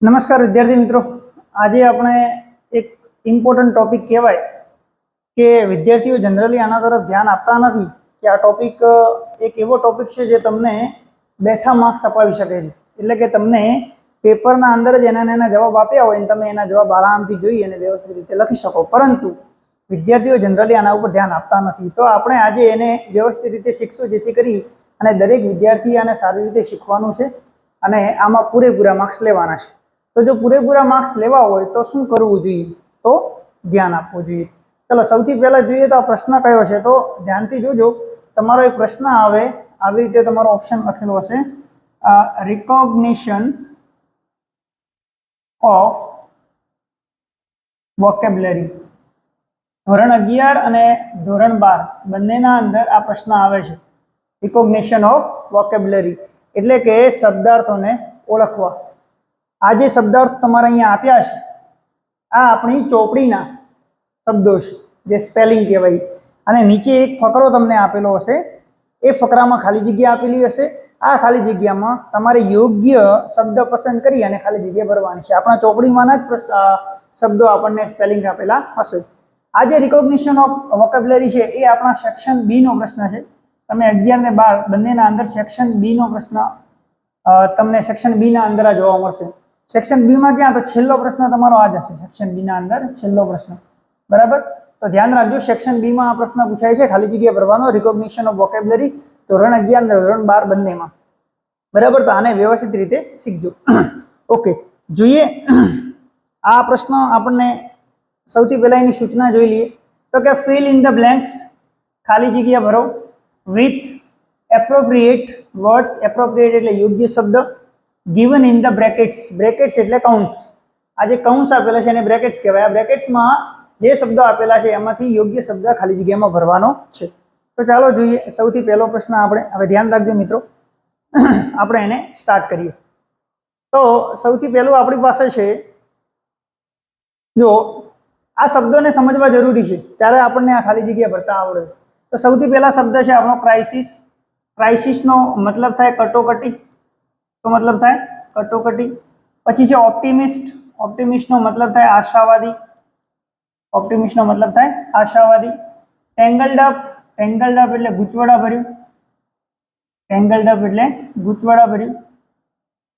નમસ્કાર વિદ્યાર્થી મિત્રો, આજે આપણે એક ઇમ્પોર્ટન્ટ ટોપિક કહેવાય કે વિદ્યાર્થીઓ જનરલી આના તરફ ધ્યાન આપતા નથી કે આ ટોપિક એક એવો ટોપિક છે જે તમને બેઠા માર્ક્સ અપાવી શકે છે. એટલે કે તમને પેપરના અંદર જ એના જવાબ આપ્યા હોય અને તમે એના જવાબ આરામથી જોઈ અને વ્યવસ્થિત રીતે લખી શકો, પરંતુ વિદ્યાર્થીઓ જનરલી આના ઉપર ધ્યાન આપતા નથી. તો આપણે આજે એને વ્યવસ્થિત રીતે શીખશું, જેથી કરી અને દરેક વિદ્યાર્થી આને સારી રીતે શીખવાનું છે અને આમાં પૂરેપૂરા માર્ક્સ લેવાના છે. તો જો પૂરેપૂરા માર્ક્સ લેવા હોય તો શું કરવું જોઈએ? તો ધ્યાન આપવું જોઈએ. ચલો સૌથી પહેલા જોઈએ તો આ પ્રશ્ન કયો છે, તો ધ્યાનથી જોજો. તમારો એક પ્રશ્ન આવે આવી રીતે, તમારો ઓપ્શન લખેલો હશે રિકોગ્નિશન ઓફ વોકેબ્યુલરી. ધોરણ 11 અને ધોરણ 12 બંનેના અંદર આ પ્રશ્ન આવે છે. રિકોગ્નિશન ઓફ વોકેબ્યુલરી એટલે કે શબ્દાર્થોને ઓળખવા. આ જે શબ્દાર્થ તમારે અહીંયા આપ્યા છે આ આપણી ચોપડીના શબ્દો છે, જે સ્પેલિંગ કહેવાય. અને નીચે એક ફકરો તમને આપેલો હશે, એ ફકરામાં ખાલી જગ્યા આપેલી હશે. આ ખાલી જગ્યામાં તમારે યોગ્ય શબ્દ પસંદ કરી અને ખાલી જગ્યા ભરવાની છે. આપણા ચોપડીમાંના જ શબ્દો આપણને સ્પેલિંગ આપેલા હશે. આ જે રિકોગ્નિશન ઓફ વોકેબ્યુલરી છે એ આપણા સેક્શન બી નો પ્રશ્ન છે. તમે 11 ને 12 બંનેના અંદર સેક્શન બી નો પ્રશ્ન તમને સેક્શન બી ના અંદર આ જોવા મળશે. સેક્શન બી માં ક્યાં? તો છેલ્લો પ્રશ્ન તમારો આ જ હશે. સેક્શન બી ના અંદર છેલ્લો પ્રશ્ન, બરાબર? તો ધ્યાન રાખજો, સેક્શન બી માં આ પ્રશ્ન પૂછાય છે, ખાલી જગ્યા ભરવાનો. રિકોગ્નિશન ઓફ વોકેબ્યુલરી ધોરણ 11 અને ધોરણ 12 બંનેમાં, બરાબર? તો આને વ્યવસ્થિત રીતે શીખજો. ઓકે, જોઈએ આ પ્રશ્ન. આપણને સૌથી પહેલા એની સૂચના જોઈ લઈએ. તો કે ફિલ ઇન ધ બ્લેન્ક્સ, ખાલી જગ્યા ભરો વિથ એપ્રોપ્રિએટ વર્ડ્સ. એપ્રોપ્રિએટ એટલે યોગ્ય શબ્દ. given in the brackets. brackets એટલે કૌંસ. આ જે કૌંસ આપેલા છે એને બ્રેકેટ્સ કહેવાય. આ બ્રેકેટ્સમાં જે શબ્દો આપેલા છે એમાંથી યોગ્ય શબ્દ ખાલી જગ્યામાં ભરવાનો છે. તો ચાલો જોઈએ સૌથી પહેલો પ્રશ્ન. આપણે હવે ધ્યાન રાખજો મિત્રો, આપણે એને સ્ટાર્ટ કરીએ. તો સૌથી પહેલું આપણી પાસે છે, જો આ શબ્દોને સમજવા જરૂરી છે ત્યારે આપણને આ ખાલી જગ્યા ભરતા આવડે. તો સૌથી પહેલા શબ્દ છે આપણો ક્રાઇસિસ. ક્રાઇસિસનો મતલબ થાય કટોકટી. તો મતલબ થાય કટોકટી. પછી છે ઓપ્ટિમિસ્ટ. ઓપ્ટિમિસ્ટનો મતલબ થાય આશાવાદી. ઓપ્ટિમિસ્ટનો મતલબ થાય આશાવાદી. ટેંગલ્ડ અપ. ટેંગલ્ડ અપ એટલે ગૂંચવડા ભર્યું. ટેંગલ્ડ અપ એટલે ગૂંચવડા ભર્યું.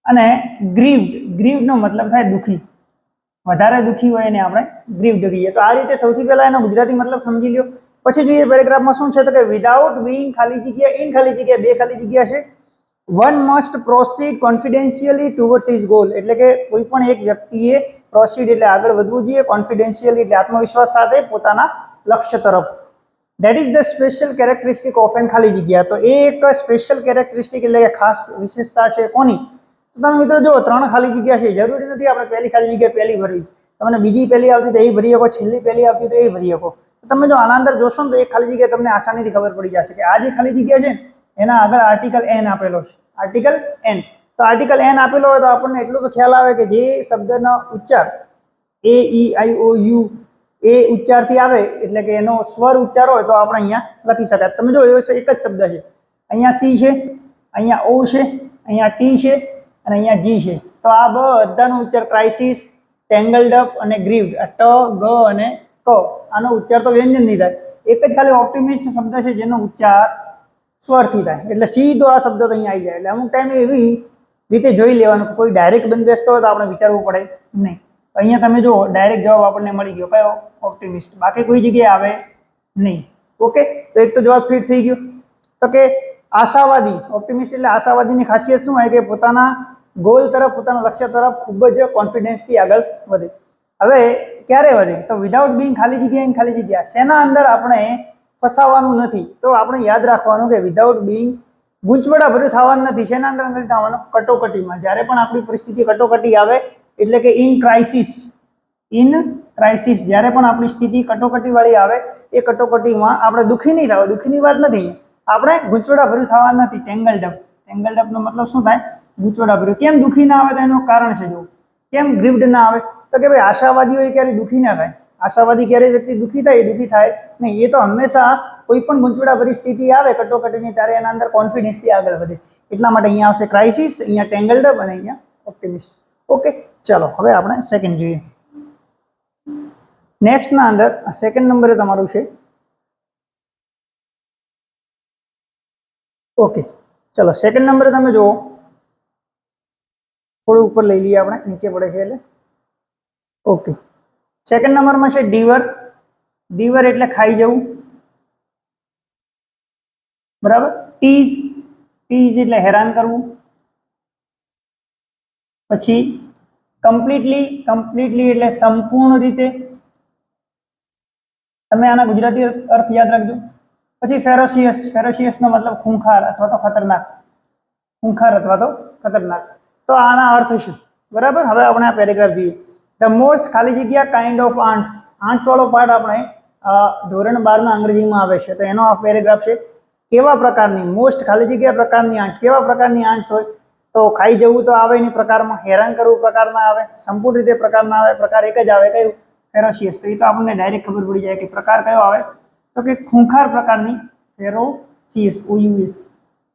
અને ગ્રીવ્ડ. ગ્રીવ્ડ નો મતલબ થાય દુખી. વધારે દુખી હોય એને આપણે ગ્રીવ્ડ કહીએ. તો આ રીતે સૌથી પહેલા એનો ગુજરાતી મતલબ સમજી લ્યો. પછી જોઈએ પેરેગ્રાફમાં શું છે, તો કે વિધાઉટ બીઇંગ ખાલી જગ્યા ઇન ખાલી જગ્યા, બે ખાલી જગ્યા છે. One must proceed confidentially towards his goal. એટલે કે કોઈ પણ એક વ્યક્તિએ પ્રોસીડ એટલે આગળ વધવું જોઈએ, કોન્ફિડેન્શિયલી એટલે આત્મવિશ્વાસ સાથે પોતાના લક્ષ્ય તરફ. That is the special characteristic of an ખાલી જગ્યા. તો એ એક સ્પેશિયલ કેરેક્ટરિસ્ટિક એટલે કે ખાસ વિશેષતા છે કોની? તો તમે મિત્રો જો 3 ખાલી જગ્યા છે, જરૂરી નથી આપણે પહેલી ખાલી જગ્યા પહેલી ભરવી. તમને બીજી પહેલી આવતી તો એ ભરી શકો, છેલ્લી પહેલી આવતી તો એ ભરી શકો. તમે જો આના અંદર જોશો ને તો એક ખાલી જગ્યા તમને આસાનીથી ખબર પડી જશે કે આ જે ખાલી જગ્યા છે એના આગળ આર્ટિકલ એન આપેલો છે. Article an. તો આર્ટિકલ એન આપેલો હોય તો આપણને એટલું તો ખ્યાલ આવે કે જે શબ્દનો ઉચ્ચાર એ ઈ આઈ ઓ યુ એ ઉચ્ચારથી આવે, એટલે કે એનો સ્વર ઉચ્ચાર હોય તો આપણે અહીંયા લખી શકાય. તમે જો એવો એક જ શબ્દ છે, અહીંયા સી છે, અહીંયા ઓ છે, અહીંયા ટી છે અને અહીંયા જી છે. તો આ બધાનો ઉચ્ચાર ક્રાઇસિસ, ટેંગલ્ડ અપ અને ગ્રીવ્ડ, આ ટ, ગ અને ક, આનો ઉચ્ચાર તો વ્યંજનથી થાય. એક જ ખાલી ઓપ્ટિમિસ્ટ શબ્દ છે જેનો ઉચ્ચાર સ્વરથી થાય, એટલે સીધો આ શબ્દ તો અહીંયા આવી જાય. એટલે અમુક ટાઈમે એવી રીતે જોઈ લેવાનું, કોઈ ડાયરેક્ટ બંધ બેસતો હોય તો આપણે વિચારવું પડે નહીં. તો અહીંયા તમે જો ડાયરેક્ટ જવાબ આપણને મળી ગયો, કયો? ઓપ્ટિમિસ્ટ. બાકી કોઈ જગ્યાએ આવે નહીં. ઓકે, તો એક તો જવાબ ફિટ થઈ ગયો. તો કે આશાવાદી. ઓપ્ટિમિસ્ટ એટલે આશાવાદીની ખાસિયત શું હોય કે પોતાના ગોલ તરફ, પોતાના લક્ષ્ય તરફ ખૂબ જ કોન્ફિડન્સથી આગળ વધે. હવે ક્યારે વધે? તો વિધાઉટ બીઇંગ ખાલી જગ્યા ઇન ખાલી જગ્યા. શેના અંદર આપણે ફસાવાનું નથી? તો આપણે યાદ રાખવાનું કે વિધાઉટ બીઇંગ ગૂંચવડા ભર્યું થવાનું નથી. શેના અંદર નથી થવાનું? કટોકટીમાં. જ્યારે પણ આપણી પરિસ્થિતિ કટોકટી આવે એટલે કે ઇન ક્રાઇસિસ, ઇન ક્રાઇસિસ, જ્યારે પણ આપણી સ્થિતિ કટોકટી વાળી આવે એ કટોકટીમાં આપણે દુઃખી નહીં થવા. દુઃખીની વાત નથી, આપણે ગૂંચવડા ભર્યું થવાનું નથી. ટેંગલ્ડ અપ. ટેંગલ્ડ અપ નો મતલબ શું થાય? ગૂંચવડા ભર્યું. કેમ દુઃખી ના આવે? તો એનું કારણ છે. જો કેમ ગ્રીવ્ડ ના આવે, તો કે ભાઈ આશાવાદી હોય ક્યારે દુઃખી ના થાય. આશાવાદી ક્યારે વ્યક્તિ દુઃખી થાય? દુઃખી થાય નહીં. એ તો હંમેશા કોઈ પણ ગૂંચવડા પરિસ્થિતિ આવે કટોકટીની ત્યારે એના અંદર કોન્ફિડન્સથી આગળ વધે. એટલા માટે અહીંયા આવશે ક્રાઇસિસ, અહીંયા ટેંગલ્ડ અપ અને અહીંયા ઓપ્ટિમિસ્ટ. ઓકે, ચલો હવે આપણે સેકન્ડ જોઈએ. નેક્સ્ટના અંદર સેકન્ડ નંબરે તમારું છે ઓકે. ચલો સેકન્ડ નંબરે તમે જુઓ, થોડું ઉપર લઈ લઈએ આપણે, નીચે પડે છે એટલે ઓકે. સેકન્ડ નંબરમાં છે ડીવર. ડીવર એટલે ખાઈ જવું, બરાબર. ટીઝ, ટીઝ એટલે હેરાન કરવું. પછી કમ્પ્લીટલી, કમ્પ્લીટલી એટલે સંપૂર્ણ રીતે. તમે આના ગુજરાતી અર્થ યાદ રાખજો. પછી ફેરોશિયસ, ફેરોશિયસનો મતલબ ખૂંખાર અથવા તો ખતરનાક, ખૂંખાર અથવા તો ખતરનાક. તો આના અર્થ છે, બરાબર. હવે આપણે આ પેરેગ્રાફ જોઈએ. ધ મોસ્ટ ખાલી જગ્યા કાઇન્ડ ઓફ આન્ટ્સ. આન્ટ્સ વાળો પાર્ટ આપણે ધોરણ 12 ના અંગ્રેજીમાં આવે છે, તો એનો આ પેરેગ્રાફ છે. કેવા પ્રકારની, મોસ્ટ ખાલી જગ્યા પ્રકારની આન્ટ્સ. કેવા પ્રકારની આન્ટ્સ હોય? તો ખાઈ જવું તો આવે નહીં પ્રકારમાં, હેરાન કરવું પ્રકારના આવે, સંપૂર્ણ રીતે પ્રકારના આવે. પ્રકાર એક જ આવે, કયું? ફેરોશિયસ. તો એ તો આપણને ડાયરેક્ટ ખબર પડી જાય કે પ્રકાર કયો આવે, તો કે ખૂંખાર પ્રકારની, ફેરોશિયસ, OUS,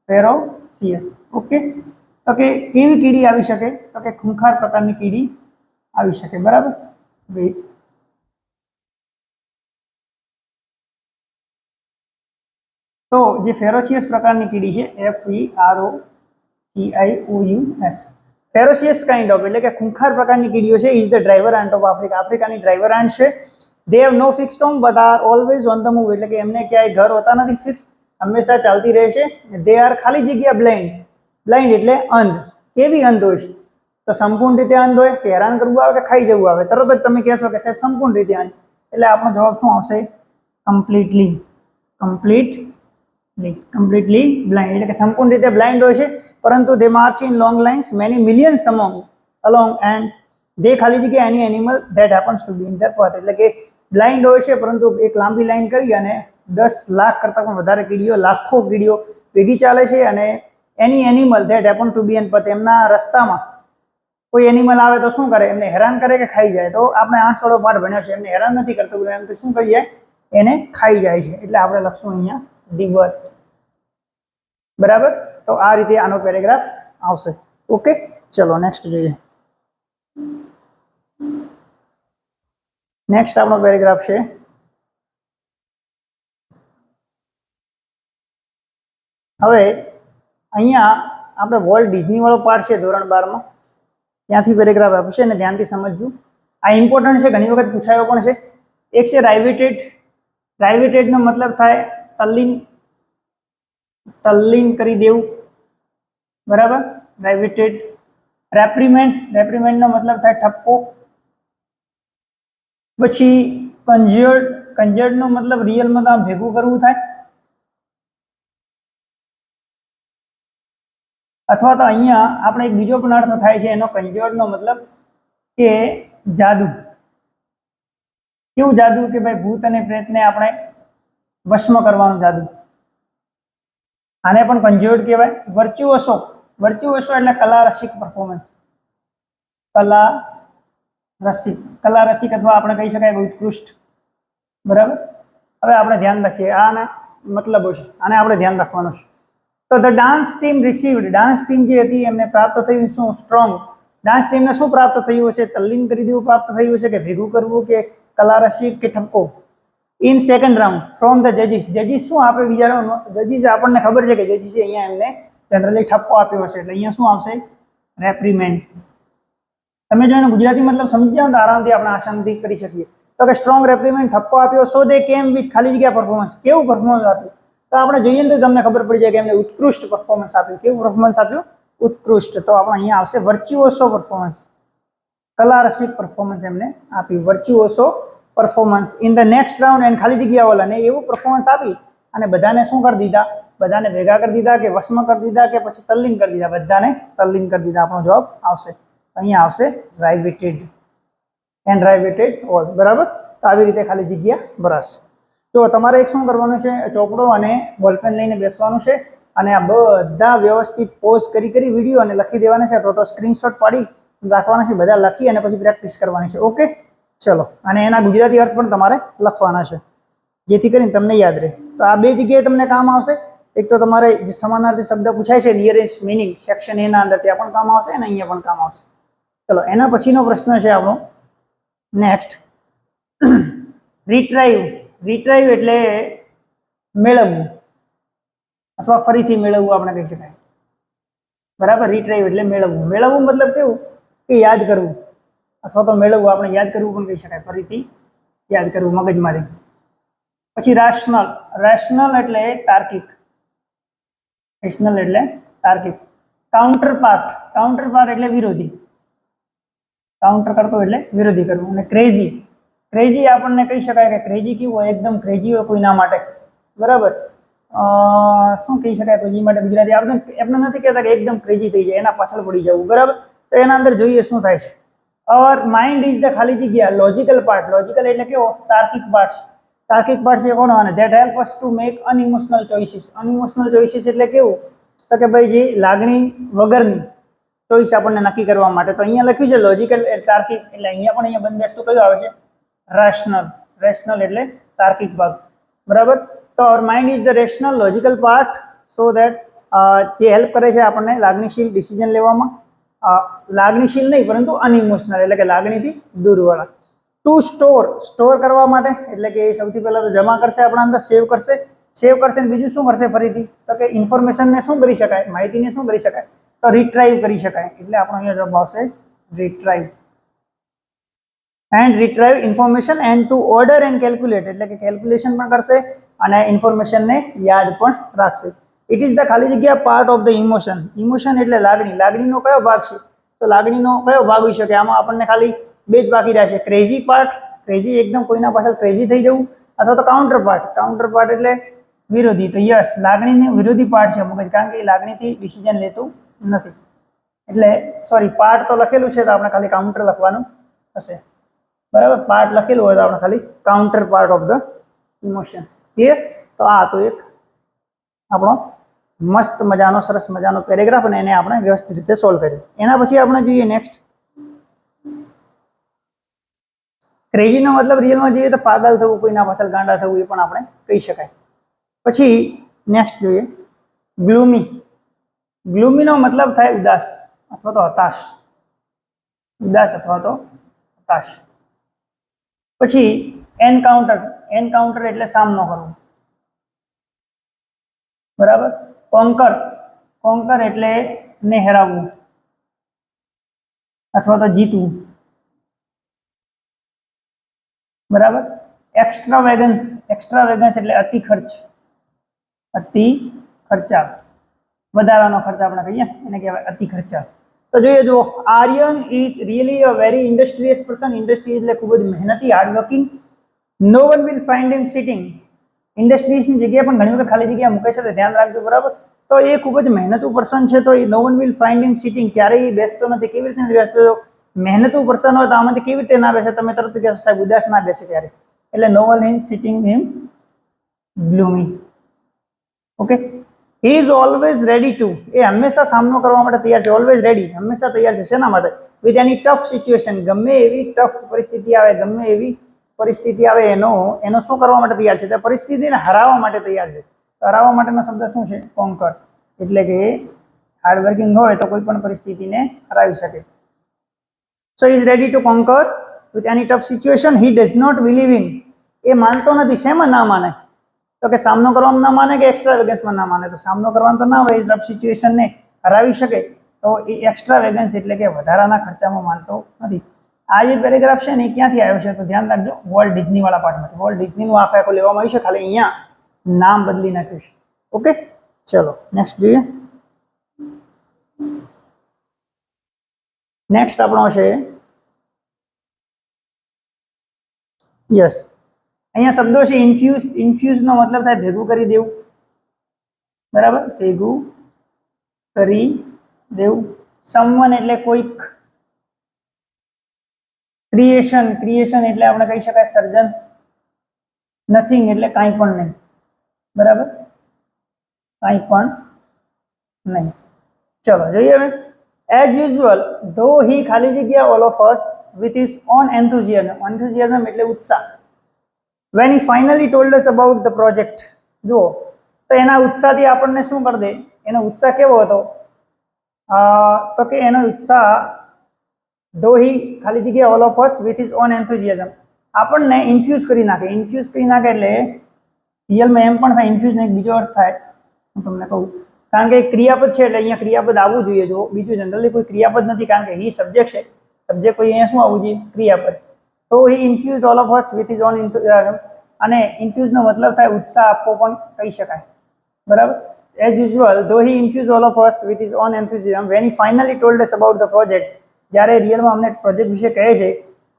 ફેરોશિયસ. ઓકે. તો કે કેવી કીડી આવી શકે? તો કે ખૂંખાર પ્રકારની કીડી આવી શકે, બરાબર. વેઇટ, તો જે ફેરોશિયસ પ્રકારની કીડી છે, FEROCIOUS, ફેરોશિયસ કાઇન્ડ ઓફ એટલે કે ખૂંખાર પ્રકારની કીડીઓ છે, is the driver ant of Africa. આફ્રિકાની ડ્રાઈવર આન્ટ છે. They have no fixed home but are always on the move, એટલે કે એમને ક્યાંય ઘર હોતા નથી ફિક્સ, હંમેશા ચાલતી રહે છે. દે આર ખાલી જગ્યા બ્લાઇન્ડ. બ્લાઇન્ડ એટલે અંધ. કેવી અંધ હોય? તો સંપૂર્ણ રીતે અંધ હોય, કે હેરાન કરવું આવે, કે ખાઈ જવું આવે. તરત જ તમે કહેશો કે સાહેબ સંપૂર્ણ રીતે અંધ, એટલે આપણો જવાબ શું આવશે? કમ્પ્લીટલી. કમ્પ્લીટલી બ્લાઇન્ડ એટલે કે સંપૂર્ણ રીતે બ્લાઇન્ડ હોય છે. પરંતુ they march in long lines many millions along and they ખાલી જગ્યા any animal that happens to be in their path. એટલે કે બ્લાઇન્ડ હોય છે, પરંતુ એક લાંબી લાઈન કરી અને 10 લાખ કરતાં પણ વધારે કીડીઓ, લાખો કીડીઓ ભેગી ચાલે છે. અને any animal that happen to be in path, એમના રસ્તામાં કોઈ એનિમલ આવે તો શું કરે? એમને હેરાન કરે કે ખાઈ જાય? તો આપણે 8 વાળો પાઠ ભણ્યો છે, એમને હેરાન નથી કરતો, એમ તો શું કરી જાય? એને ખાઈ જાય છે. એટલે આપણે લખશું અહીંયા ડીવર, બરાબર. તો આ રીતે આનો પેરેગ્રાફ આવશે. ઓકે. ચલો નેક્સ્ટ જોઈએ. નેક્સ્ટ આપણો પેરેગ્રાફ છે હવે અહીંયા આપણે વોલ્ટ ડિઝની વાળો પાર્ટ છે ધોરણ 12 માં, ત્યાંથી પેરેગ્રાફ આપ્યું છે અને ધ્યાનથી સમજજો. આ ઇમ્પોર્ટન્ટ છે, ઘણી વખત પૂછાયો પણ છે. એક છે રાઇવેટેડ. રાઇવેટેડ નો મતલબ થાય તલ્લીન, તલ્લીન કરી દેવું, બરાબર. રાઇવેટેડ. રેપ્રિમેન્ડ, રેપ્રિમેન્ડ નો મતલબ થાય ઠપકો. પછી કન્જર્ડ, કન્જર્ડ નો મતલબ રિયલમાં તો ભેગું કરવું થાય, અથવા તો અહીંયા આપણે એક બીજો પણ અર્થ થાય છે એનો કન્જર્ડ નો મતલબ કે જાદુ. કેવું જાદુ? કે ભાઈ ભૂત અને પ્રેતને આપણે વશમાં કરવાનું જાદુ, આને પણ કન્જર્ડ કહેવાય. વર્ચ્યુઓસો, વર્ચ્યુઓસો એટલે કલા રસિક પરફોર્મન્સ, કલા રસિક, કલા રસિક અથવા આપણે કહી શકાય ઉત્કૃષ્ટ, બરાબર. હવે આપણે ધ્યાન રાખીએ આના મતલબો છે, આને આપણે ધ્યાન રાખવાનું છે. તો the dance team received, dance team જે હતી એમને પ્રાપ્ત થયું શું? સ્ટ્રોંગ. ડાન્સ ટીમને શું પ્રાપ્ત થયું હશે? તલ્લીન કરી દેવું પ્રાપ્ત થયું હશે, કે ભેગું કરવું, કે કલા રસિક, કે ઠપકો. In second round from the જજીસ. જજીસ શું આપે? વિચારો. જજીસ આપણને ખબર છે કે જજીસ અહીંયા એમને જનરલી ઠપકો આપ્યો હશે, એટલે અહીંયા શું આવશે? રેપ્રિમેન્ડ. તમે જો એનો ગુજરાતી મતલબ સમજી જાઓ તો આરામથી આપણે આસાનથી કરી શકીએ. તો કે સ્ટ્રોંગ રેપ્રિમેન્ડ, ઠપકો આપ્યો. સો દે કેમ વિથ ખાલી જગ્યા પરફોર્મન્સ. કેવું પરફોર્મન્સ આપ્યું? તો આપણે જોઈએ તો તમને ખબર પડી જાય કે એમને ઉત્કૃષ્ટ પરફોર્મન્સ આપ્યું. કેવું પરફોર્મન્સ આપ્યું? ઉત્કૃષ્ટ. તો આપણે અહીંયા આવશે વર્ચ્યુઓસો પરફોર્મન્સ, કલા રસિક પરફોર્મન્સ એમને આપ્યું, virtuoso performance. In the next round and ખાલી જગ્યા વાળા ને એવું પરફોર્મન્સ આપી અને બધાને શું કરી દીધા? બધાને ભેગા કરી દીધા, કે વશમાં કરી દીધા, કે પછી તલ્લીન કરી દીધા? બધાને તલ્લીન કરી દીધા. આપણો જવાબ આવશે અહીંયા આવશે રાઇવેટેડ, એન્ડ રાઇવેટેડ ઓલ, બરાબર. તો આવી રીતે ખાલી જગ્યા ભરાશે. તો તમારે એક શું કરવાનું છે? ચોપડો અને બોલપેન લઈને બેસવાનું છે અને આ બધા વ્યવસ્થિત પોઝ કરી વિડીયો અને લખી દેવાના છે, અથવા તો સ્ક્રીનશોટ પાડી રાખવાના છે. બધા લખી અને પછી પ્રેક્ટિસ કરવાની છે. ઓકે. ચલો, અને એના ગુજરાતી અર્થ પણ તમારે લખવાના છે, જેથી કરીને તમને યાદ રહે. તો આ બે જગ્યાએ તમને કામ આવશે. એક તો તમારે જે સમાનાર્થી શબ્દ પૂછાય છે નિયરેસ્ટ મિનિંગ સેક્શન એ ના અંદર, ત્યાં પણ કામ આવશે અને અહીંયા પણ કામ આવશે. ચલો એના પછીનો પ્રશ્ન છે આપણો નેક્સ્ટ, રિટ્રાઈવ. રિટ્રાઈવ એટલે મેળવવું અથવા ફરીથી મેળવવું આપણે કહી શકાય. બરાબર, રિટ્રાઈવ એટલે મેળવવું. મેળવવું મતલબ કેવું કે યાદ કરવું, અથવા તો મેળવવું આપણે યાદ કરવું પણ કહી શકાય, ફરીથી યાદ કરવું મગજમાંથી. પછી રેશનલ. રેશનલ એટલે તાર્કિક. રેશનલ એટલે તાર્કિક. Counter part. કાઉન્ટર પાર્ટ એટલે વિરોધી. કાઉન્ટર કરતો એટલે વિરોધી કરવું. અને ક્રેઝી. ક્રેઝી આપણને કહી શકાય કે ક્રેઝી કેવું હોય, એકદમ ક્રેઝી હોય કોઈના માટે. બરાબર, શું કહી શકાય ક્રેઝી માટે ગુજરાતી? આપણે એમને નથી કહેતા કે એકદમ ક્રેઝી થઈ જાય, એના પાછળ પડી જવું. બરાબર, તો એના અંદર જોઈએ શું થાય છે. અવર માઇન્ડ ઇઝ ધ ખાલી જગ્યા લોજિકલ પાર્ટ. લોજિકલ એટલે કેવો? તાર્કિક પાર્ટ. તાર્કિક પાર્ટ છે કોનો? અને that help us to make unemotional choices. Unemotional choices એટલે કેવું? તો કે ભાઈ જે લાગણી વગરની ચોઈસ આપણને નક્કી કરવા માટે. તો અહીંયા લખ્યું છે લોજિકલ તાર્કિક, એટલે અહીંયા પણ અહીંયા બંધ બેસતું કયું આવે છે? રેશનલ. રેશનલ એટલે તાર્કિક ભાગ. બરાબર, તો અવર mind is the rational logical part, so that જે હેલ્પ કરે છે આપણને લાગણીશીલ ડિસિઝન લેવામાં. લાગણીશીલ નહીં પરંતુ અનઇમોશનલ એટલે કે લાગણીથી દૂરવાળા. To store. સ્ટોર કરવા માટે એટલે કે સૌથી પહેલા તો જમા કરશે આપણા અંદર, સેવ કરશે. સેવ કરશે ને બીજું શું કરશે ફરીથી? તો કે ઇન્ફોર્મેશનને શું કરી શકાય? માહિતીને શું કરી શકાય? તો રિટ્રાઈવ કરી શકાય. એટલે આપણો અહીંયા જવાબ આવશે retrieve. And retrieve information and two order and calculate એટલે કે કેલ્ક્યુલેશન પણ કરશે અને ઇન્ફોર્મેશનને યાદ પણ રાખશે. ઇટ ઇઝ ધ ખાલી જગ્યા part of the emotion. Emotion એટલે લાગણી. લાગણીનો કયો ભાગ છે? તો લાગણીનો કયો ભાગ હોઈ શકે? આમાં આપણને ખાલી બે જ બાકી રહ્યા છે. Crazy part. ક્રેઝી એકદમ કોઈના પાછળ ક્રેઝી થઈ જવું, અથવા તો કાઉન્ટર પાર્ટ. કાઉન્ટર પાર્ટ એટલે વિરોધી. તો યસ, લાગણીની વિરોધી પાર્ટ છે મગજ, કારણ કે એ લાગણીથી ડિસિઝન લેતું નથી. એટલે સોરી, પાર્ટ તો લખેલું છે તો આપણે ખાલી કાઉન્ટર લખવાનું હશે. બરાબર, પાર્ટ લખેલું હોય તો આપણે ખાલી counter part of the emotion. Clear? તો આ તો એક આપણો મસ્ત મજાનો સરસ મજાનો પેરેગ્રાફ, અને એને આપણે વ્યવસ્થિત રીતે સોલ્વ કર્યો. એના પછી આપણે જોઈએ નેક્સ્ટ, ક્રેઝીનો મતલબ રિયલમાં જોઈએ તો પાગલ થવું, કોઈના પાછળ ગાંડા થવું, એ પણ આપણે કહી શકાય. પછી નેક્સ્ટ જોઈએ ગ્લુમી. ગ્લુમીનો મતલબ થાય ઉદાસ અથવા તો હતાશ. ઉદાસ અથવા તો હતાશ. પછી એનકાઉન્ટર. એનકાઉન્ટર એટલે સામનો કરવો. બરાબર, કોન્કર. કોન્કર એટલે ને હરાવવું અથવા તો જીતવું. બરાબર, એક્સ્ટ્રાવેગન્સ. એક્સ્ટ્રાવેગન્સ એટલે અતિ ખર્ચ. અતિ ખર્ચા, વધારાનો ખર્ચ આપણે કહીએ એને કહેવાય અતિ ખર્ચા. તો જોઈએ, જો Aryan is really a very industrious person. Industry એટલે ખૂબ જ મહેનતી, hard working. No one will find him sitting. ઇન્ડસ્ટ્રીઝની જગ્યાએ પણ ઘણી વખત ખાલી જગ્યા મૂકે છે, તો ધ્યાન રાખજો. બરાબર, તો એ ખૂબ જ મહેનતુ પર્સન છે. તો no one will find him sitting, ક્યારેય બેસતો નથી. કેવી રીતે નથી બેસતો? મહેનતુ પર્સન હોય તો આમાંથી કેવી રીતે ના બેસે? તમે તરત કહેશો સાહેબ ઉદાસ ના બેસે ત્યારે. એટલે no one in sitting him gloomy. Okay, he is always ready to. એ હંમેશા સામનો કરવા માટે તૈયાર છે. ઓલવેઝ રેડી, હંમેશા તૈયાર છે. શેના માટે? With any tough situation. ગમે એવી ટફ પરિસ્થિતિ આવે, ગમે એવી પરિસ્થિતિ આવે, એનો શું કરવા માટે તૈયાર છે? તે પરિસ્થિતિને હરાવવા માટે તૈયાર છે. હરાવવા માટેનો શબ્દ શું છે? કોન્કર. એટલે કે હાર્ડવર્કિંગ હોય તો કોઈ પણ પરિસ્થિતિને હરાવી શકે. So is ready to conquer with any tough situation. He does not believe in. એ માનતો નથી. શેમાં ના માને? તો કે સામનો કરવામાં ના માને કે એક્સ્ટ્રાવેગન્સમાં ના માને? તો સામનો કરવાનો તો ના હોય. ટફ સિચ્યુએશનને હરાવી શકે તો એ એક્સ્ટ્રાવેગન્સ એટલે કે વધારાના ખર્ચામાં માનતો નથી. આ જે પેરેગ્રાફ છે ને એ ક્યાંથી આવ્યો છે? તો ધ્યાન રાખજો, વોલ્ટ ડિઝની વાળા પાર્ટમાંથી. વોલ્ટ ડિઝનીનું આખું લેવામાં આવ્યું છે, ખાલી અહીંયા નામ બદલી નાખ્યું છે. ઓકે, ચલો નેક્સ્ટ જોઈએ. નેક્સ્ટ આપણો છે યસ. અહીંયા શબ્દો છે ઇન્ફ્યુઝ. ઇન્ફ્યુઝનો મતલબ થાય ભેગું કરી દેવું. બરાબર, ભેગું કરી દેવું. સમવન એટલે કોઈક. ક્રિએશન. ક્રિએશન એટલે આપણે કહી શકાય સર્જન. નથિંગ એટલે કાંઈ પણ નહીં. બરાબર, કાંઈ પણ નહીં. ચલો જોઈએ હવે. એઝ યુઝ્યુઅલ ધો હી ખાલી જગ્યા all of us with his own enthusiasm. Enthusiasm એટલે ઉત્સાહ. When he finally told us about the project. જુઓ, તો એના ઉત્સાહથી આપણને શું કરી દે? એનો ઉત્સાહ કેવો હતો? તો કે એનો ઉત્સાહ ધો હી ખાલી જગ્યા all of us with his own enthusiasm, આપણને ઇન્ફ્યુઝ કરી નાખે. ઇન્ફ્યુઝ કરી નાખે એટલે રિયલમાં એમ પણ થાય, ઇન્ફ્યુઝનો એક બીજો અર્થ થાય, હું તમને કહું. કારણ કે ક્રિયાપદ છે એટલે અહીંયા ક્રિયાપદ આવવું જોઈએ. જો બીજું જનરલી કોઈ ક્રિયાપદ નથી, કારણ કે હી સબ્જેક્ટ છે, સબ્જેક્ટ કોઈ અહીંયા શું આવવું જોઈએ? ક્રિયાપદ. તો he infused all of us with his own enthusiasm, અને ઇન્ફ્યુઝનો મતલબ થાય ઉત્સાહ આપવો પણ કહી શકાય, બરાબર. As usual, though he infuse all of us with his own enthusiasm when he finally told us about the project, જ્યારે રિયલમાં અમને પ્રોજેક્ટ વિશે કહે છે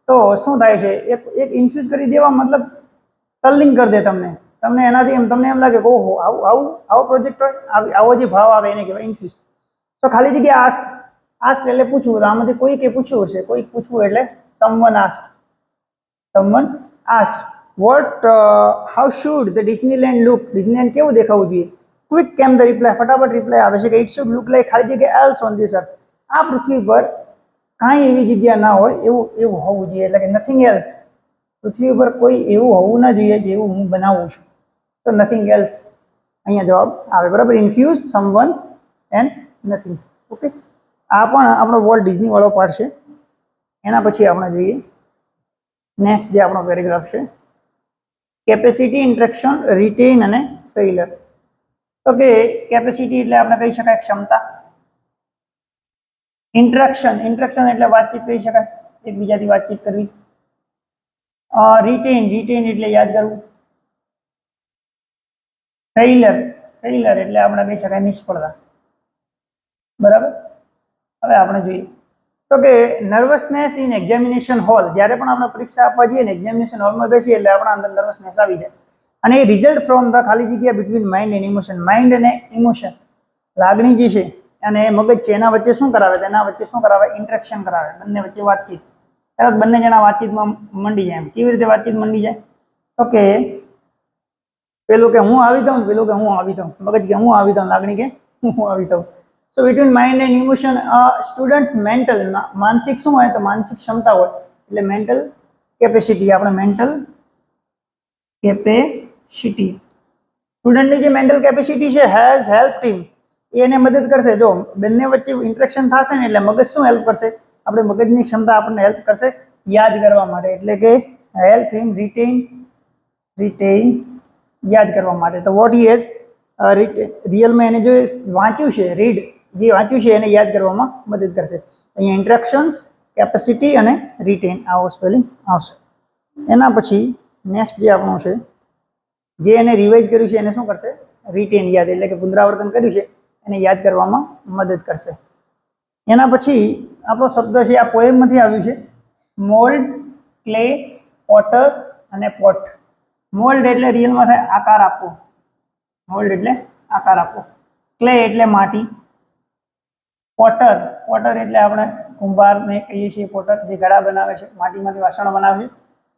તો શું થાય છે? એક ઇન્ફ્યુઝ કરી દેવા મતલબ તલ્લીન કરી દે તમને. તમને એનાથી તમને એમ લાગે કે ઓહો, આવો પ્રોજેક્ટ હોય, આવો જે ભાવ આવે એને કહેવાય ઇન્ફ્યુઝ. તો ખાલી જગ્યા આસ્ક. આસ્ક એટલે પૂછવું. તો આમાંથી કોઈકે પૂછ્યું હશે, કોઈક પૂછવું એટલે someone asked. someone asked what how should the Disneyland look? Disneyland કેવું દેખાવું જોઈએ? ક્વિક કેમ ધ રિપ્લાય, ફટાફટ રિપ્લાય આવે છે કે ઇટ શુડ લુક લાઈક ખાલી જગ્યા એલ્સ ઓન ધીસ અર્થ, આ પૃથ્વી પર કાંઈ એવી જગ્યા ના હોય એવું હોવું જોઈએ, એટલે કે નથિંગ એલ્સ. પૃથ્વી પર કોઈ એવું હોવું ના જોઈએ જેવું હું બનાવું છું. તો નથિંગ એલ્સ અહીંયા જવાબ આવે, બરાબર. Infuse, someone and nothing. Okay, આ પણ આપણો વોલ્ટ ડિઝની વાળો પાર્ટ છે. એના પછી આપણે જોઈએ નેક્સ્ટ જે આપણો પેરેગ્રાફ છે, કેપેસિટી, ઇન્ટ્રેક્શન, રિટેન અને ફેઇલર. તો કે કેપેસિટી એટલે આપણે કહી શકાય ક્ષમતા. ઇન્ટ્રેક્શન એટલે વાતચીત કહી શકાય, એકબીજાથી વાતચીત કરવી. રિટેન એટલે યાદ કરવું. ફેઇલર એટલે આપણે કહી શકાય નિષ્ફળતા, બરાબર. હવે આપણે જોઈએ તો કે નર્વસનેસ ઇન એક્ઝામિનેશન હોલ, જ્યારે પણ આપણે પરીક્ષા આપવા જઈએ ને એક્ઝામિનેશન હોલમાં બેસીએ એટલે આપણા અંદર નર્વસનેસ આવી જાય. અને એ રિઝલ્ટ ફ્રોમ ધ ખાલી જગ્યા between mind and emotion, mind અને ઇમોશન, લાગણી જે છે અને મગજ છે એના વચ્ચે શું કરાવે? તેના વચ્ચે શું કરાવે? ઇન્ટરેક્શન કરાવે, બંને વચ્ચે વાતચીત. તરત બંને જણા વાતચીતમાં મંડી જાય. એમ કેવી રીતે વાતચીત મંડી જાય? તો કે પેલું કે હું આવી જાઉં, પેલું કે હું આવી જાઉં, મગજ કે હું આવી જાઉં, લાગણી કે હું આવી જાઉં. So between mind and emotion, students mental, માનસિક શું હોય? તો માનસિક ક્ષમતા હોય, એટલે મેન્ટલ કેપેસિટી. આપણે મેન્ટલ કેપેસિટી, સ્ટુડન્ટની જે મેન્ટલ કેપેસિટી છે હેઝ હેલ્પ હિમ, એને મદદ કરશે. જો બંને વચ્ચે ઇન્ટરેક્શન થશે ને એટલે મગજ શું હેલ્પ કરશે? આપણે મગજની ક્ષમતા આપણને હેલ્પ કરશે યાદ કરવા માટે, એટલે કે હેલ્પ હિમ રિટેન યાદ કરવા માટે. તો વોટ હી હેઝ રિયલમાં એને જો વાંચ્યું છે, રીડ જે વાંચ્યું છે એને યાદ કરવામાં મદદ કરશે. અહીંયા ઇન્ટ્રેક્શન્સ, કેપેસિટી અને રિટેન આવો સ્પેલિંગ આવશે. એના પછી નેક્સ્ટ જે આપણું છે, જે એને રિવાઇઝ કર્યું છે એને શું કરશે? રિટેન યાદ, એટલે કે પુનરાવર્તન કર્યું છે એને યાદ કરવામાં મદદ કરશે. એના પછી આપણો શબ્દ છે, આ પોએમમાંથી આવ્યું છે, મોલ્ડ, ક્લે, પોટર અને પોટ. મોલ્ડ એટલે રિયલમાં થાય આકાર આપવો, મોલ્ડ એટલે આકાર આપવો. ક્લે એટલે માટી. પોટર એટલે આપણે કુંભારને કહીએ છીએ, પોટર જે ઘડા બનાવે છે, માટીમાંથી વાસણો બનાવે છે.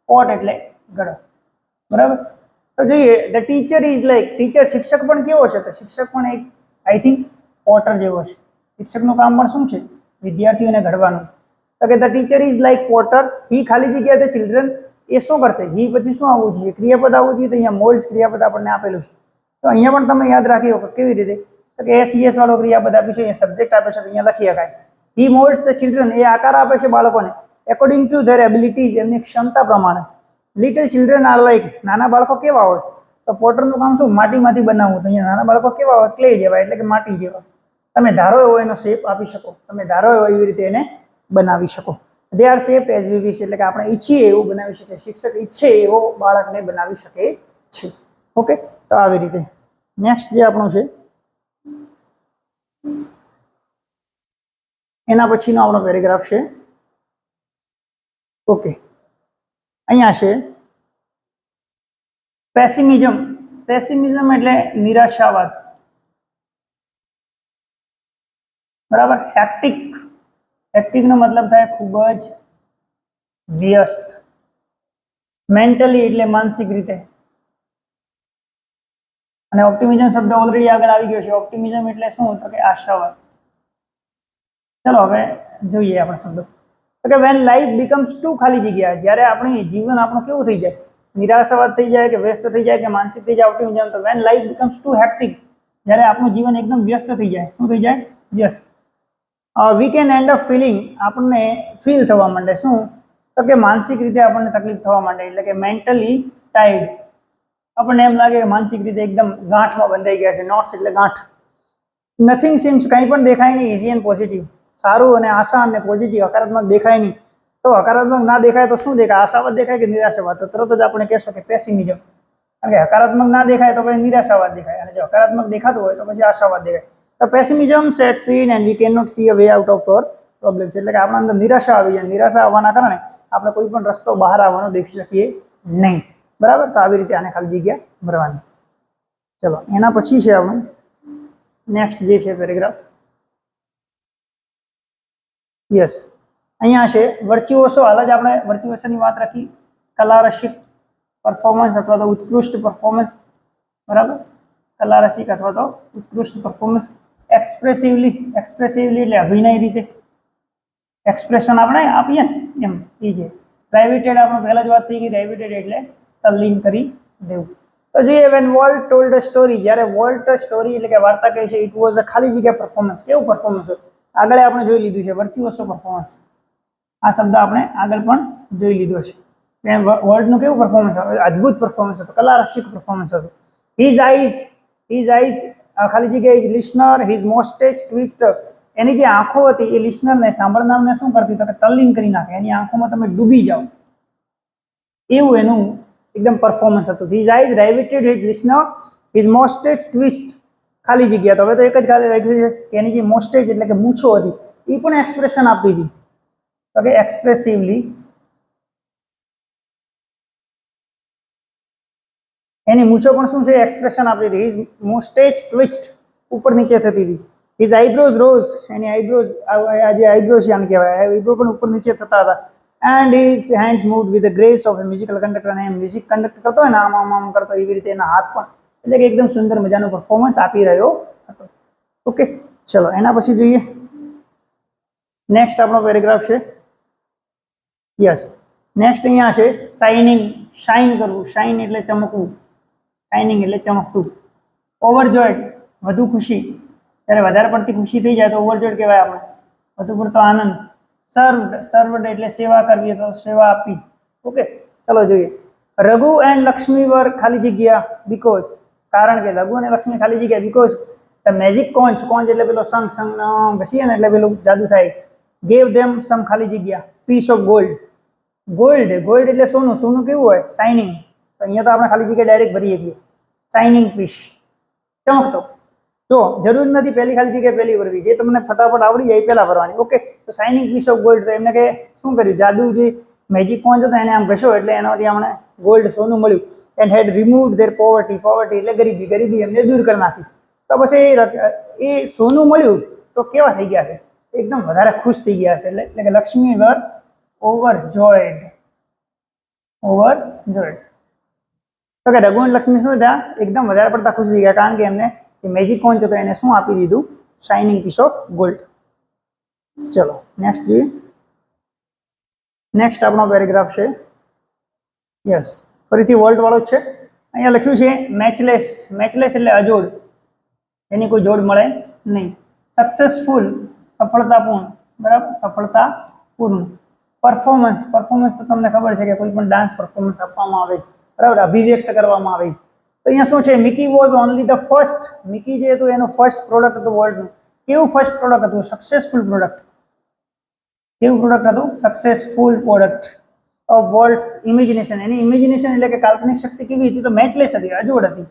પોટ એટલે ઘડો, બરાબર. તો જોઈએ the teacher is like, teacher શિક્ષક પણ કેવો છે? તો શિક્ષક પણ એક આઈ થિંક પોટર જેવો છે. શિક્ષકનું કામ પણ શું છે? વિદ્યાર્થીઓને ઘડવાનું. તો કે the teacher is like potter, he ખાલી જગ્યા ધ ચિલ્ડ્રન, એ શું કરશે? હી પછી શું આવવું જોઈએ? ક્રિયાપદ આવવું જોઈએ. તો અહીંયા મોલ્ડ્સ ક્રિયાપદ આપણને આપેલું છે. તો અહીંયા પણ તમે યાદ રાખી શકો કેવી રીતે? તો કે એસ વાળો ક્રિયાપદ આપ્યું છે, અહીંયા સબ્જેક્ટ આપે છે, તો અહીંયા લખી શકાય હી મોલ્ડ્સ ધ ચિલ્ડ્રન, એ આકાર આપે છે બાળકોને એકોર્ડિંગ ટુ ધેર એબિલિટીઝ, એમની ક્ષમતા પ્રમાણે. લિટલ ચિલ્ડ્રન આર લાઈક, નાના બાળકો કેવા હોય? તો પોટરનું કામ શું? માટીમાંથી બનાવવું. તો અહીંયા નાના બાળકો કેવા હોય? ક્લે જેવા, એટલે કે માટી જેવા. તમે ધારો એવો એનો શેપ આપી શકો, તમે ધારો એવો એવી રીતે એને બનાવી શકો. They are shape as we wish, એટલે કે આપણે ઈચ્છીએ એવું બનાવી શકીએ. શિક્ષક ઈચ્છે એવો બાળકને બનાવી શકે છે. ઓકે, તો આવી રીતે નેક્સ્ટ જે આપણું છે એના પછીનો આપણો પેરેગ્રાફ છે. ઓકે, અહીંયા છે પેસિમિઝમ. પેસિમિઝમ એટલે નિરાશાવાદ, બરાબર. હેક્ટિક નો મતલબ થાય ખૂબ જ વ્યસ્ત. મેન્ટલી એટલે માનસિક રીતે. અને ઓપ્ટિમિઝમ શબ્દ ઓલરેડી આગળ આવી ગયો છે. ઓપ્ટિમિઝમ એટલે શું? તો કે આશાવાદ. ચલો હવે જોઈએ આપણે શબ્દો. તો કે વેન લાઈફ બીકમ્સ ટુ ખાલી જગ્યા, જ્યારે આપણી જીવન આપણું કેવું થઈ જાય? નિરાશાવાદ થઈ જાય, કે વ્યસ્ત થઈ જાય, કે માનસિક થઈ જાય? ઓપ્ટિમિઝમ. તો when life becomes too hectic, જ્યારે આપણું જીવન એકદમ વ્યસ્ત થઈ જાય. શું થઈ જાય? વ્યસ્ત. We can end up feeling, આપણને ફીલ થવા માંડે શું, તો કે માનસિક રીતે આપણને તકલીફ થવા માંડે, એટલે કે મેન્ટલી ટાયર્ડ, આપણને એમ લાગે કે માનસિક રીતે એકદમ ગાંઠમાં બંધાઈ ગયા છે, નોટ્સ એટલે ગાંઠ. નથિંગ સીમ્સ, કંઈ પણ દેખાય નહીં, ઇઝી એન્ડ પોઝિટિવ, સારું અને આશા અને પોઝિટિવ, હકારાત્મક દેખાય નહીં. તો હકારાત્મક ના દેખાય તો શું દેખાય, આશાવાદ દેખાય કે નિરાશાવાદ, તો તરત જ આપણે કહેશો કે પેસિમિઝમ. કારણ કે હકારાત્મક ના દેખાય તો પછી નિરાશાવાદ દેખાય, અને જો હકારાત્મક દેખાતું હોય તો પછી આશાવાદ દેખાય. તો pessimism sets in and we can not see a way out of our problems, એટલે કે આપણા અંદર નિરાશા આવી જાય, નિરાશા આવવાના કારણે આપણે કોઈ પણ રસ્તો બહાર આવવાનો દેખી શકીએ નહીં. બરાબર, તો આવી રીતે આને ખાલી જગ્યા ભરવાની. ચલો, એના પછી છે આપણું નેક્સ્ટ જે છે પેરેગ્રાફ. યસ, અહીંયા છે વર્ચ્યુઓસો. હાલ જ આપણે વર્ચ્યુઓસોની વાત રાખી, કલા રસિક પરફોર્મન્સ અથવા તો ઉત્કૃષ્ટ પરફોર્મન્સ. બરાબર, કલા રસિક અથવા તો ઉત્કૃષ્ટ પરફોર્મન્સ. એક્સપ્રેસિવલી, એક્સપ્રેસિવલી એટલે અભિનય રીતે, એક્સપ્રેશન આપણે આપીએ ને એમ એ છે. પ્રાઇવેટેડ આપણે પહેલા જ વાત થઈ ગઈ, પ્રાઇવેટેડ એટલે તલ્લીન કરી દેવું. તો જોઈએ, when Walt told a story, જ્યારે વોલ્ટ સ્ટોરી એટલે કે વાર્તા કહે છે, ઇટ વોઝ અ ખાલી જગ્યા પરફોર્મન્સ. કેવું પરફોર્મન્સ હોય, આગળ આપણે જોઈ લીધું છે, વર્ચ્યુઅસો પરફોર્મન્સ. આ શબ્દ આપણે આગળ પણ જોઈ લીધો છે. વર્લ્ડનું કેવું પરફોર્મન્સ હતું, અદ્ભુત પરફોર્મન્સ હતું, કલા રસિક પરફોર્મન્સ હતું. હિઝ આઈઝ ખાલી જગ્યા is listener, his moustache twist, એની જે આંખો હતી એ લિસનરને, સાંભળનારને શું કરતી, તો કે તલ્લીન કરી નાખે, એની આંખોમાં તમે ડૂબી જાઓ, એવું એનું એકદમ પરફોર્મન્સ હતું. His eyes riveted his listener, his moustache twist, ખાલી જગ્યા. તો હવે તો એક જ ખાલી રાખ્યું છે કે એની જે મોસ્ટેજ એટલે કે મૂછો હતી એ પણ એક્સપ્રેશન આપતી હતી, તો કે એક્સપ્રેસિવલી એની મૂછો પણ શું છે, એક્સપ્રેશન આપતી હતી. હિઝ મોસ્ટેજ ટ્વિસ્ટ, ઉપર નીચે થતી હતી. હિઝ આઈબ્રોઝ રોઝ, એની આઈબ્રોઝ, આ જે આઈબ્રોઝ આને કહેવાય, આઈબ્રો પણ ઉપર નીચે થતા હતા. And his hands moved with the grace of a musical conductor, અને મ્યુઝિક કંડક્ટ કરતો હોય ને આમ આમ આમ કરતો, એવી રીતે એના હાથ પણ, એટલે કે એકદમ સુંદર મજાનું પરફોર્મન્સ આપી રહ્યો હતો. ઓકે, ચલો એના પછી જોઈએ નેક્સ્ટ આપણો પેરેગ્રાફ છે. યસ, નેક્સ્ટ અહીંયા છે શાઇનિંગ, શાઇન કરવું, શાઇન એટલે ચમકવું, શાઇનિંગ એટલે ચમકતું. ઓવરજોયડ, વધુ ખુશી, જ્યારે વધારે પડતી ખુશી થઈ જાય તો ઓવરજોયડ કહેવાય આપણે, વધુ પડતો આનંદ. સર્વડ, સર્વડ એટલે સેવા કરવી અથવા સેવા આપવી. ઓકે, ચલો જોઈએ. રઘુ એન્ડ લક્ષ્મી વર ખાલી જગ્યા બીકોઝ, કારણ કે રઘુ અને લક્ષ્મી ખાલી જગ્યા બીકોઝ ધ મેજિક કોન્ચ, કોન્ચ એટલે પેલો સંગ, સંગ ઘસીએ ને એટલે પેલું જાદુ થાય. ગેવ ધેમ સમ ખાલી જગ્યા piece of gold, gold, gold એટલે સોનું, સોનું કેવું હોય, શાઇનિંગ. તો અહીંયા તો આપણે ખાલી જગ્યા ડાયરેક્ટ ભરીએ છીએ, શાઇનિંગ પીસ, ચમકતો. જો જરૂર નથી પહેલી ખાલી જગ્યા પહેલી ભરવી, જે તમને ફટાફટ આવડી જાય એ પહેલા ભરવાની. ઓકે, તો શાઇનિંગ પીસ ઓફ ગોલ્ડ, તો એમને કે શું કર્યું, જાદુ જે મેજિક કોન્ચ હતો એને આમ ઘસ્યો એટલે એનાથી અમને ગોલ્ડ, સોનું મળ્યું. And had removed their poverty, poverty એટલે ગરીબી, ગરીબી એમને દૂર કરી નાખી. તો પછી એ સોનું મળ્યું તો કેવા થઈ ગયા છે, એકદમ વધારે ખુશ થઈ ગયા છે. એટલે કે લક્ષ્મી વર ઓવરજોયડ, ઓવરજોયડ. તો કે રઘુ અને લક્ષ્મી શું થયા, એકદમ વધારે પડતા ખુશ થઈ ગયા, કારણ કે એમને જે મેજિક કોન્ચ હતો એને શું આપી દીધું, શાઇનિંગ પીસ ઓફ ગોલ્ડ. ચલો નેક્સ્ટ જોઈએ. નેક્સ્ટ આપણો પેરેગ્રાફ છે. યસ, ફરીથી વોલ્ટ વાળો જ છે. અહીંયા લખ્યું છે મેચલેસ, મેચલેસ એટલે અજોડ, એની કોઈ જોડ મળે નહીં. સક્સેસફુલ, સફળતાપૂર્ણ, બરાબર, સફળતાપૂર્ણ. પરફોર્મન્સ, પરફોર્મન્સ તો તમને ખબર છે કે કોઈ પણ ડાન્સ પરફોર્મન્સ આપવામાં આવે, બરાબર, અભિવ્યક્ત કરવામાં આવે. તો અહીંયા શું છે, Mickey was only the first, Mickey જે હતું એનું ફર્સ્ટ પ્રોડક્ટ હતું વર્લ્ડનું. કેવું ફર્સ્ટ પ્રોડક્ટ હતું, સક્સેસફુલ પ્રોડક્ટ. કેવું પ્રોડક્ટ હતું, successful product of world's imagination. Any imagination એટલે કે કાલ્પનિક શક્તિ કેવી હતી, તો મેચલેસ હતી, અજોડ હતી,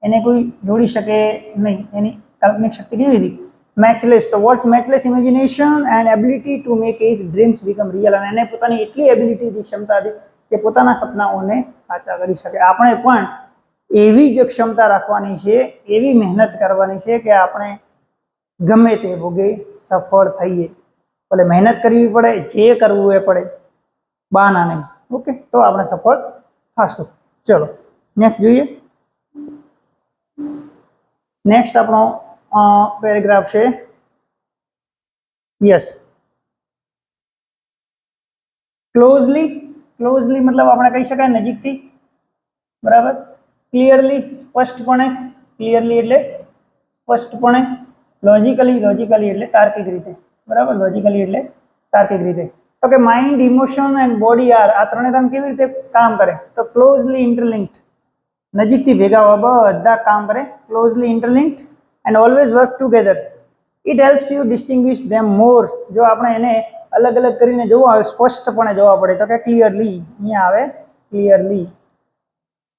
એને કોઈ જોડી શકે નહીં. એની કાલ્પનિક શક્તિ કેવી હતી, મેચલેસ. તો world's matchless imagination and ability to make his dreams become real, અને એને પોતાની એટલી એબિલિટી હતી, ક્ષમતા હતી કે પોતાના સપનાઓને સાચા કરી શકે. આપણે પણ એવી જ ક્ષમતા રાખવાની છે, એવી મહેનત કરવાની છે કે આપણે ગમે તે ભોગે સફળ થઈએ. એટલે મહેનત કરવી પડે, જે કરવું એ પડે, બાના નહીં. ઓકે, તો આપણે સફળ થશું. ચલો નેક્સ્ટ જોઈએ. નેક્સ્ટ આપણો પેરેગ્રાફ છે. યસ, ક્લોઝલી, ક્લોઝલી મતલબ આપણે કહી શકાય નજીકથી, બરાબર. ક્લિયરલી, સ્પષ્ટપણે, ક્લિયરલી એટલે સ્પષ્ટપણે. લોજિકલી, લોજિકલી એટલે તાર્કિક રીતે. બરાબર, લોજિકલી એટલે તાર્કિક રીતે. તો કે mind, emotion and body are, આ ત્રણે કેવી રીતે કામ કરે? તો ક્લોઝલી ઇન્ટરલિંક્ડ, નજીકથી ભેગા હોય, બધા કામ કરે, closely interlinked and always work together. It helps you distinguish them more. જો આપણે એને અલગ અલગ કરીને જોવા આવે, સ્પષ્ટપણે જોવા પડે, તો કે ક્લિયરલી, અહીંયા આવે clearly.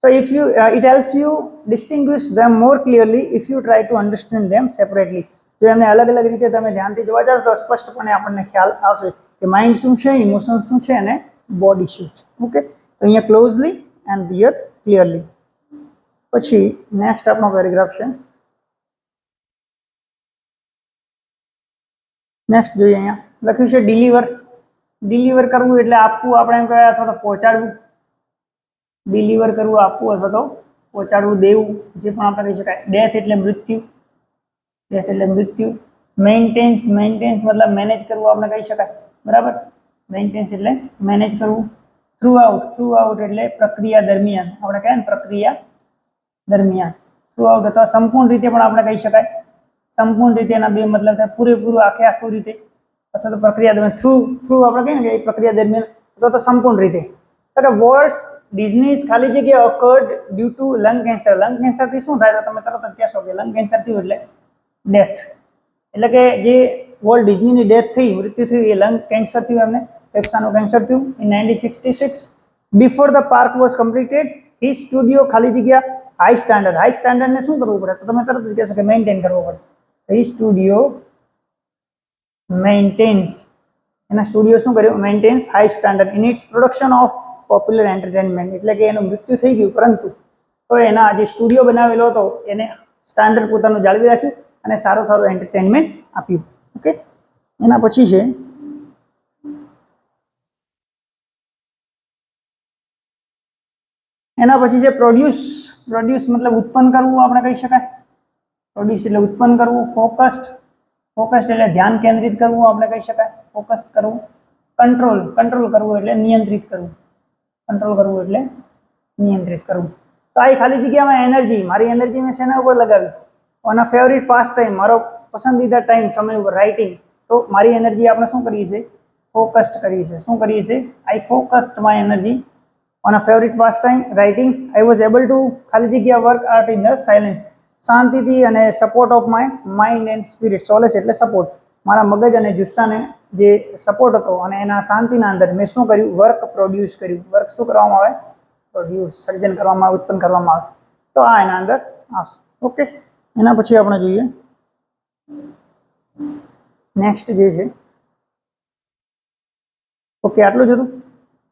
So if you it helps you distinguish them more clearly if you try to understand them separately. જો એમને અલગ અલગ રીતે તમે ધ્યાનથી જોવા જાવ તો સ્પષ્ટપણે આપણને ખ્યાલ આવશે કે માઇન્ડ શું છે, ઇમોશન શું છે અને બોડી શું છે. ઓકે, તો અહીંયા ક્લોઝલી એન્ડ હિયર ક્લિયરલી. પછી નેક્સ્ટ આપણો પેરેગ્રાફ છે. નેક્સ્ટ જોઈએ, અહીંયા લખ્યું છે ડિલિવર. ડિલિવર કરવું એટલે આપવું, આપણે એમ કહેવાય, અથવા તો પહોંચાડવું. ડિલિવર કરવું, આપવું અથવા તો પહોંચાડવું, દેવું, જે પણ આપણે કહી શકાય. ડેથ એટલે મૃત્યુ, ડેથ એટલે મૃત્યુ. મેન્ટેન્સ, મેન્ટેન્સ મતલબ મેનેજ કરવું આપણે કહી શકાય, બરાબર. મેન્ટેન્સ એટલે મેનેજ કરવું. થ્રુ આઉટ, થ્રુ આઉટ એટલે પ્રક્રિયા દરમિયાન, આપણે કહે ને પ્રક્રિયા દરમિયાન. થ્રુ આઉટ અથવા સંપૂર્ણ રીતે પણ આપણે કહી શકાય. સંપૂર્ણ રીતે એના બે મતલબ થાય, પૂરેપૂરું, આખે આખું રીતે, અથવા તો પ્રક્રિયા દરમિયાન. થ્રુ, થ્રુ આપણે કહીએ ને કે પ્રક્રિયા દરમિયાન, અથવા તો સંપૂર્ણ રીતે. તો કે વોલ્ટ ડિઝનીઝ ખાલી જગ્યા occurred due to lung cancer. Lung કેન્સરથી શું થાય? તો તમે તરત જ કહેશો કે લંગ કેન્સર થયું એટલે ડેથ. એટલે કે જે વોલ્ટ ડિઝનીની ડેથ થઈ, મૃત્યુ થયું, એ લંગ કેન્સર થયું, એમને ફેફસાનું કેન્સર થયું in 1966. Before the park was completed, his studio ખાલી જગ્યા હાઈ સ્ટાન્ડર્ડ. હાઈ સ્ટાન્ડર્ડને શું કરવું પડે? તો તમે તરત જ કહેશો કે મેન્ટેન કરવો પડે. હિઝ સ્ટુડિયો મેન્ટેન્સ, એના સ્ટુડિયો શું કર્યું? Maintains high standard in its production of popular entertainment. એટલે કે એનું મૃત્યુ થઈ ગયું, પરંતુ તો એના જે સ્ટુડિયો બનાવેલો હતો એને સ્ટાન્ડર્ડ પોતાનું જાળવી રાખ્યું અને સારું સારું એન્ટરટેનમેન્ટ આપ્યું. ઓકે, એના પછી છે પ્રોડ્યુસ. પ્રોડ્યુસ મતલબ ઉત્પન્ન કરવું આપણે કહી શકાય. પ્રોડ્યુસ એટલે ઉત્પન્ન કરવું. ફોકસ્ડ, ફોકસ્ડ એટલે ધ્યાન કેન્દ્રિત કરવું આપણે કહી શકાય, ફોકસ કરવું. કંટ્રોલ, કંટ્રોલ કરવું એટલે નિયંત્રિત કરવું, કંટ્રોલ કરવું એટલે નિયંત્રિત કરવું. તો આ ખાલી જગ્યામાં એનર્જી, મારી એનર્જી મેં શેના ઉપર લગાવી? On a favourite pass time, મારો પસંદીદા ટાઈમ, સમય ઉપર, રાઇટિંગ. તો મારી એનર્જી આપણે શું કરીએ છીએ? ફોકસ્ડ કરીએ છીએ. શું કરીએ છીએ? I focused my energy on a favourite pastime, writing. I was able to ખાલી જગ્યા work art in the silence, શાંતિથી, અને support of my mind and spirit. Solace એટલે સપોર્ટ, મારા મગજ અને જુસ્સાને જે સપોર્ટ હતો અને એના શાંતિના અંદર મેં શું કર્યું? વર્ક પ્રોડ્યુસ કર્યું. વર્ક શું કરવામાં આવે? પ્રોડ્યુસ, સર્જન કરવામાં આવે, ઉત્પન્ન કરવામાં આવે. તો આ એના અંદર આવશે. ઓકે, એના પછી આપણે જોઈએ નેક્સ્ટ જે છે. ઓકે, આટલું જ હતું.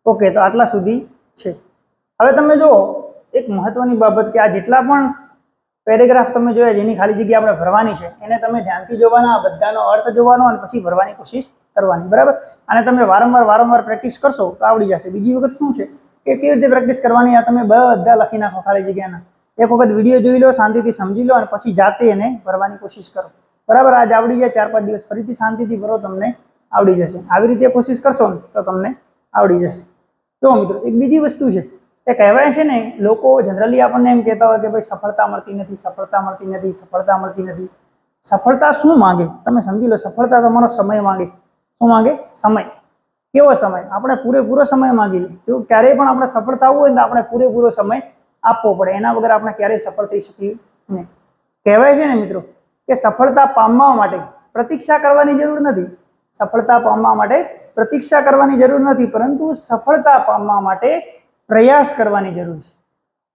ઓકે, તો આટલા સુધી છે. હવે તમે જો એક મહત્વની બાબત કે આ જેટલા પણ પેરેગ્રાફ તમે જોયા જેની ખાલી જગ્યા આપણે ભરવાની છે, એને તમે ધ્યાનથી જોવાના, બધાનો અર્થ જોવાનો અને પછી ભરવાની કોશિશ કરવાની, બરાબર. અને તમે વારંવાર પ્રેક્ટિસ કરશો તો આવડી જશે. બીજી વખત શું છે કે કેવી રીતે પ્રેક્ટિસ કરવાની, આ તમે બધા લખી નાખો ખાલી જગ્યાના. એક વખત વિડીયો જોઈ લો, શાંતિથી સમજી લો અને પછી જાતે એને ભરવાની કોશિશ કરો, બરાબર. આજ આવડી જાય, 4-5 દિવસ ફરીથી શાંતિથી ભરો, તમને આવડી જશે. આવી રીતે કોશિશ કરશો ને તો તમને આવડી જશે. જો મિત્રો, એક બીજી વસ્તુ છે એ કહેવાય છે ને, લોકો જનરલી આપણને એમ કહેતા હોય કે ભાઈ સફળતા મળતી નથી, સફળતા મળતી નથી, સફળતા મળતી નથી. સફળતા શું માંગે? તમે સમજી લો, સફળતા તમારો સમય માંગે. શું માંગે? સમય. કેવો સમય? આપણે પૂરેપૂરો સમય માંગી લે. જો ક્યારેય પણ આપણે સફળ થવું હોય ને તો આપણે પૂરેપૂરો સમય આપવો પડે. એના વગર આપણે ક્યારેય સફળ થઈ શકીએ નહીં. કહેવાય છે ને મિત્રો કે સફળતા પામવા માટે પ્રતીક્ષા કરવાની જરૂર નથી. સફળતા પામવા માટે પ્રતીક્ષા કરવાની જરૂર નથી, પરંતુ સફળતા પામવા માટે પ્રયાસ કરવાની જરૂર છે.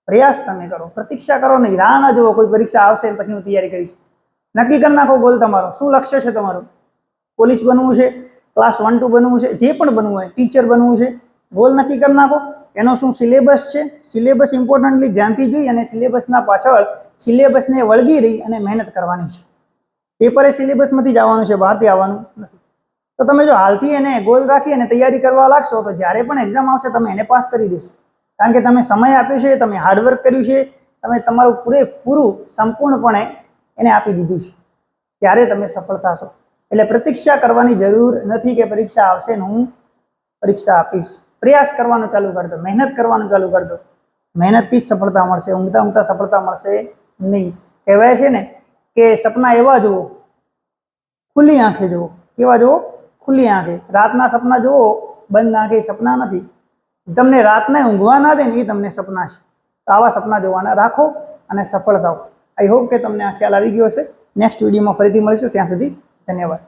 પ્રયાસ તમે કરો, પ્રતીક્ષા કરો નહીં. રાહ ના જુઓ કોઈ પરીક્ષા આવશે પછી હું તૈયારી કરીશ. નક્કી કરી નાખો ગોલ તમારો. શું લક્ષ્ય છે તમારું? પોલીસ બનવું છે, ક્લાસ 1-2 બનવું છે, જે પણ બનવું હોય, ટીચર બનવું છે, ગોલ નક્કી કરી નાખો. એનો શું સિલેબસ છે? સિલેબસ ઇમ્પોર્ટન્ટલી ધ્યાનથી જોઈ અને સિલેબસના પાછળ સિલેબસને વળગી રહી અને મહેનત કરવાની છે. પેપરે સિલેબસમાંથી જ આવવાનું છે, બહારથી આવવાનું નથી. તો તમે જો હાલથી એને ગોલ રાખી અને તૈયારી કરવા લાગશો તો જ્યારે પણ એક્ઝામ આવશે તમે એને પાસ કરી દેશો. કારણ કે તમે સમય આપ્યો છે, તમે હાર્ડવર્ક કર્યું છે, તમે તમારું પૂરેપૂરું સંપૂર્ણપણે એને આપી દીધું છે. ત્યારે તમે સફળ થશો. એટલે પ્રતીક્ષા કરવાની જરૂર નથી કે પરીક્ષા આવશે ને હું પરીક્ષા આપીશ. પ્રયાસ કરવાનું ચાલુ કરી દો, મહેનત કરવાનું ચાલુ કરી દો. મહેનતથી જ સફળતા મળશે. ઊંઘતા સફળતા મળશે નહીં. કહેવાય છે ને કે સપના એવા જુઓ, ખુલ્લી આંખે જુઓ, કેવા જુઓ? ખુલ્લી આંખે. રાતના સપના જુઓ બંધ આંખે, સપના નથી. તમને રાતને ઊંઘવા ના દે ને એ તમને સપના છે. તો આવા સપના જોવાના રાખો અને સફળ થાઓ. આઈ હોપ કે તમને આ ખ્યાલ આવી ગયો હશે. નેક્સ્ટ વિડીયોમાં ફરીથી મળીશું. ત્યાં સુધી ધન્યવાદ.